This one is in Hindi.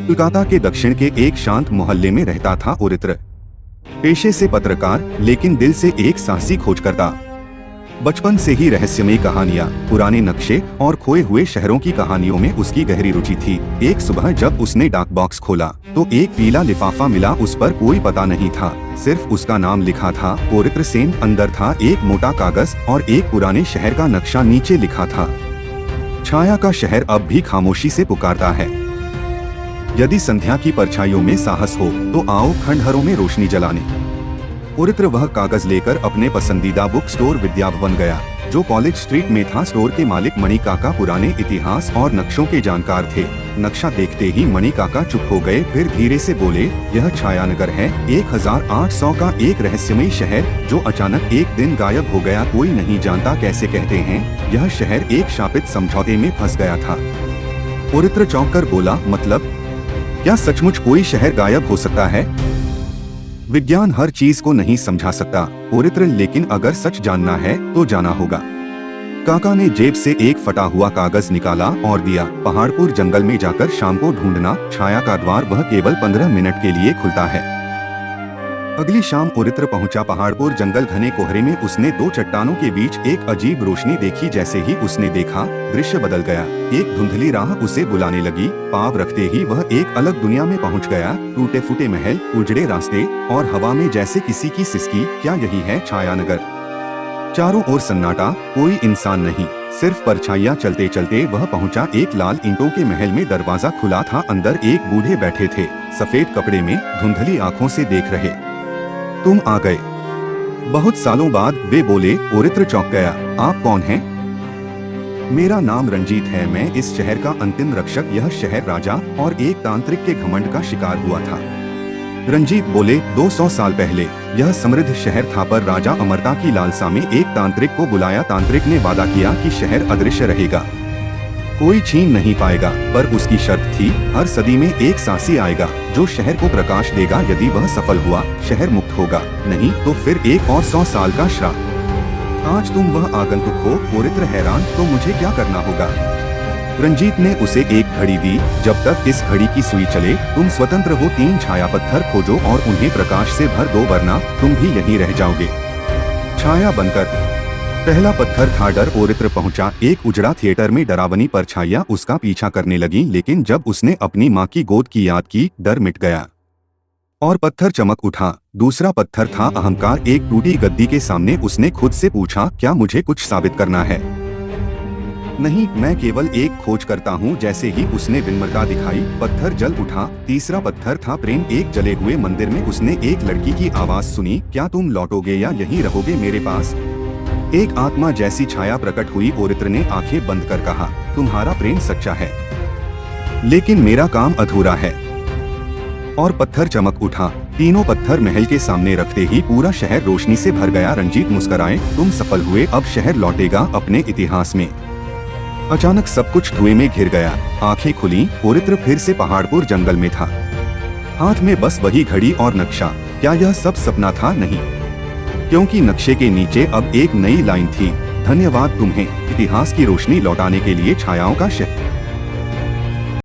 कोलकाता के दक्षिण के एक शांत मोहल्ले में रहता था ओरित्र। पेशे से पत्रकार, लेकिन दिल से एक साहसी खोजकर्ता। बचपन से ही रहस्यमयी कहानियां, पुराने नक्शे और खोए हुए शहरों की कहानियों में उसकी गहरी रुचि थी। एक सुबह जब उसने डाक बॉक्स खोला तो एक पीला लिफाफा मिला। उस पर कोई पता नहीं था, सिर्फ उसका नाम लिखा था, ओरित्र सेन। अंदर था एक मोटा कागज और एक पुराने शहर का नक्शा। नीचे लिखा था, छाया का शहर अब भी खामोशी से पुकारता है। यदि संध्या की परछाइयों में साहस हो तो आओ खंडहरों में रोशनी जलाने। ओरित्र वह कागज लेकर अपने पसंदीदा बुक स्टोर विद्याभवन गया, जो कॉलेज स्ट्रीट में था। स्टोर के मालिक मणि काका पुराने इतिहास और नक्शों के जानकार थे। नक्शा देखते ही मणि काका चुप हो गए, फिर धीरे से बोले, यह छायानगर है, 1800 का एक रहस्यमयी शहर जो अचानक एक दिन गायब हो गया। कोई नहीं जानता कैसे। कहते हैं यह शहर एक शापित समझौते में फंस गया था। ओरित्र चौंक कर बोला, मतलब क्या सचमुच कोई शहर गायब हो सकता है? विज्ञान हर चीज को नहीं समझा सकता ओरित्र, लेकिन अगर सच जानना है तो जाना होगा। काका ने जेब से एक फटा हुआ कागज निकाला और दिया। पहाड़पुर जंगल में जाकर शाम को ढूंढना, छाया का द्वार वह केवल 15 मिनट के लिए खुलता है। अगली शाम ओरित्र पहुंचा पहाड़पुर जंगल। घने कोहरे में उसने दो चट्टानों के बीच एक अजीब रोशनी देखी। जैसे ही उसने देखा, दृश्य बदल गया। एक धुंधली राह उसे बुलाने लगी। पाँव रखते ही वह एक अलग दुनिया में पहुंच गया। टूटे फूटे महल, उजड़े रास्ते और हवा में जैसे किसी की सिसकी। क्या यही है छायानगर? चारों ओर सन्नाटा, कोई इंसान नहीं, सिर्फ परछाइयां। चलते चलते वह पहुंचा एक लाल ईंटों के महल में। दरवाजा खुला था। अंदर एक बूढ़े बैठे थे, सफेद कपड़े में, धुंधली आंखों से देख रहे। तुम आ गए। बहुत सालों बाद वे बोले। ओरित्र चौंक गया। आप कौन हैं? मेरा नाम रंजीत है, मैं इस शहर का अंतिम रक्षक। यह शहर राजा और एक तांत्रिक के घमंड का शिकार हुआ था। रंजीत बोले, 200 साल पहले यह समृद्ध शहर था, पर राजा अमरता की लालसा में एक तांत्रिक को बुलाया। तांत्रिक ने वादा किया कि शहर अदृश्य रहेगा, कोई छीन नहीं पाएगा। पर उसकी शर्त थी, हर सदी में एक साहसी आएगा जो शहर को प्रकाश देगा। यदि वह सफल हुआ, शहर मुक्त होगा, नहीं तो फिर एक और 100 साल का श्राप। आज तुम वह आगंतुक हो। ओरित्र हैरान, तो मुझे क्या करना होगा? रंजीत ने उसे एक घड़ी दी। जब तक इस घड़ी की सुई चले तुम स्वतंत्र हो। 3 छाया पत्थर खोजो और उन्हें प्रकाश से भर दो, वरना तुम भी यहीं रह जाओगे छाया बनकर। पहला पत्थर था डर। ओरित्र पहुंचा एक उजड़ा थिएटर में। डरावनी परछाइयां उसका पीछा करने लगी, लेकिन जब उसने अपनी माँ की गोद की याद की, डर मिट गया और पत्थर चमक उठा। दूसरा पत्थर था अहंकार। एक टूटी गद्दी के सामने उसने खुद से पूछा, क्या मुझे कुछ साबित करना है? नहीं, मैं केवल एक खोज करता हूँ। जैसे ही उसने विनम्रता दिखाई, पत्थर जल उठा। तीसरा पत्थर था प्रेम। एक जले हुए मंदिर में उसने एक लड़की की आवाज सुनी, क्या तुम लौटोगे या यहीं रहोगे मेरे पास? एक आत्मा जैसी छाया प्रकट हुई। ओरित्र ने आंखें बंद कर कहा, तुम्हारा प्रेम सच्चा है, लेकिन मेरा काम अधूरा है। और पत्थर चमक उठा। तीनों पत्थर महल के सामने रखते ही पूरा शहर रोशनी से भर गया। रंजीत मुस्कुराए, तुम सफल हुए, अब शहर लौटेगा अपने इतिहास में। अचानक सब कुछ धुएं में घिर गया। आंखें खुली। ओरित्र फिर से पहाड़पुर जंगल में था, हाथ में बस वही घड़ी और नक्शा। क्या यह सब सपना था? नहीं, क्योंकि नक्शे के नीचे अब एक नई लाइन थी, धन्यवाद तुम्हें इतिहास की रोशनी लौटाने के लिए छायाओं का शहर।